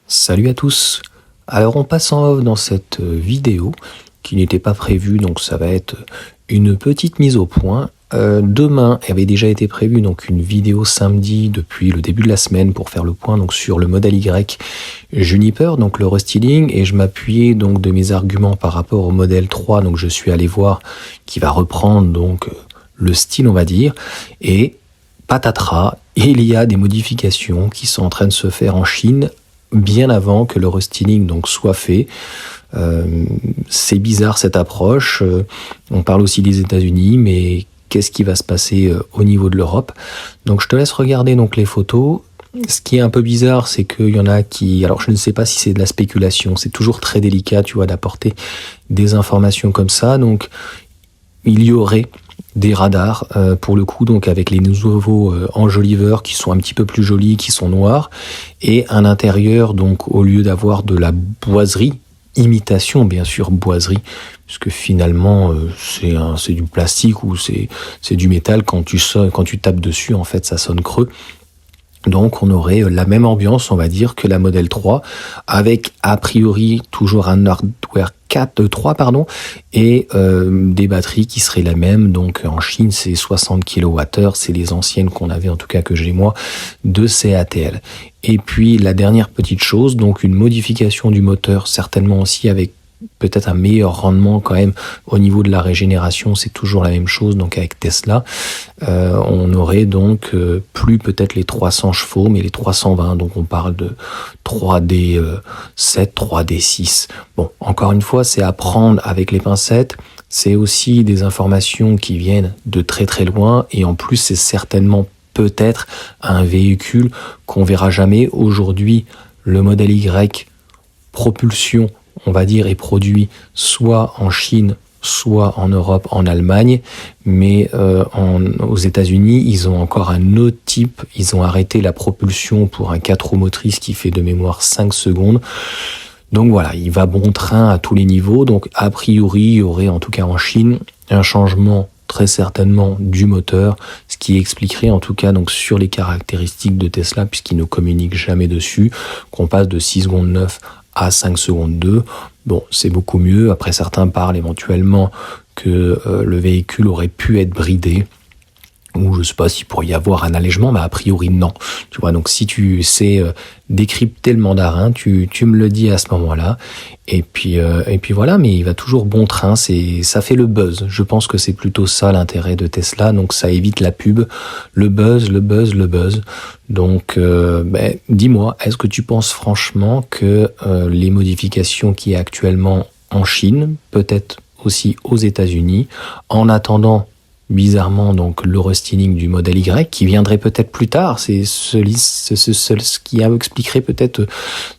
Salut à tous. Alors on passe en off dans cette vidéo qui n'était pas prévue, donc ça va être une petite mise au point. Demain avait déjà été prévu donc une vidéo samedi depuis le début de la semaine pour faire le point donc sur le modèle Y Juniper, donc le restyling, et je m'appuyais donc de mes arguments par rapport au modèle 3, donc je suis allé voir qui va reprendre donc le style on va dire, et patatras, il y a des modifications qui sont en train de se faire en Chine bien avant que le restyling donc soit fait. C'est bizarre cette approche. On parle aussi des États-Unis, mais qu'est-ce qui va se passer au niveau de l'Europe? Donc je te laisse regarder donc les photos. Ce qui est un peu bizarre, c'est qu'il y en a qui... Alors je ne sais pas si c'est de la spéculation, c'est toujours très délicat, tu vois, d'apporter des informations comme ça. Donc il y aurait des radars pour le coup, donc avec les nouveaux enjoliveurs qui sont un petit peu plus jolis, qui sont noirs, et un intérieur, donc au lieu d'avoir de la boiserie, imitation bien sûr boiserie, puisque finalement c'est du plastique ou c'est du métal, quand tu tapes dessus en fait ça sonne creux. Donc on aurait la même ambiance, on va dire, que la modèle 3, avec a priori toujours un hardware 3 et des batteries qui seraient la même. Donc en Chine c'est 60 kWh, c'est les anciennes qu'on avait, en tout cas que j'ai moi, de CATL. Et puis la dernière petite chose, donc une modification du moteur, certainement aussi avec peut-être un meilleur rendement quand même au niveau de la régénération, c'est toujours la même chose. Donc avec Tesla, on aurait donc plus peut-être les 300 chevaux, mais les 320. Donc on parle de 3D7, 3D6. Bon, encore une fois, c'est à prendre avec les pincettes. C'est aussi des informations qui viennent de très très loin, et en plus c'est certainement peut-être un véhicule qu'on verra jamais. Aujourd'hui, le modèle Y propulsion, on va dire, est produit soit en Chine, soit en Europe, en Allemagne, mais aux États-Unis, ils ont encore un autre type. Ils ont arrêté la propulsion pour un 4 roues motrices qui fait de mémoire 5 secondes. Donc voilà, il va bon train à tous les niveaux. Donc a priori, il y aurait en tout cas en Chine un changement très certainement du moteur, ce qui expliquerait en tout cas donc sur les caractéristiques de Tesla, puisqu'ils ne communiquent jamais dessus, qu'on passe de 6 secondes 9 à 5 secondes 2. Bon, c'est beaucoup mieux. Après, certains parlent éventuellement que le véhicule aurait pu être bridé, ou je sais pas s'il pourrait y avoir un allègement, mais a priori non. Tu vois, donc si tu sais décrypter le mandarin, tu me le dis à ce moment-là. Et puis voilà, mais il va toujours bon train. Ça fait le buzz. Je pense que c'est plutôt ça l'intérêt de Tesla. Donc ça évite la pub, le buzz. Donc dis-moi, est-ce que tu penses franchement que les modifications qui est actuellement en Chine, peut-être aussi aux États-Unis, en attendant bizarrement donc le restyling du modèle Y qui viendrait peut-être plus tard, c'est ce qui expliquerait peut-être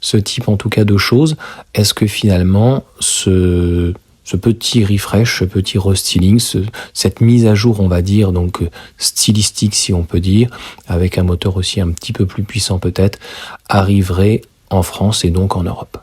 ce type en tout cas de choses. Est-ce que finalement ce petit refresh, ce petit restyling, cette mise à jour on va dire donc stylistique si on peut dire, avec un moteur aussi un petit peu plus puissant peut-être, arriverait en France et donc en Europe?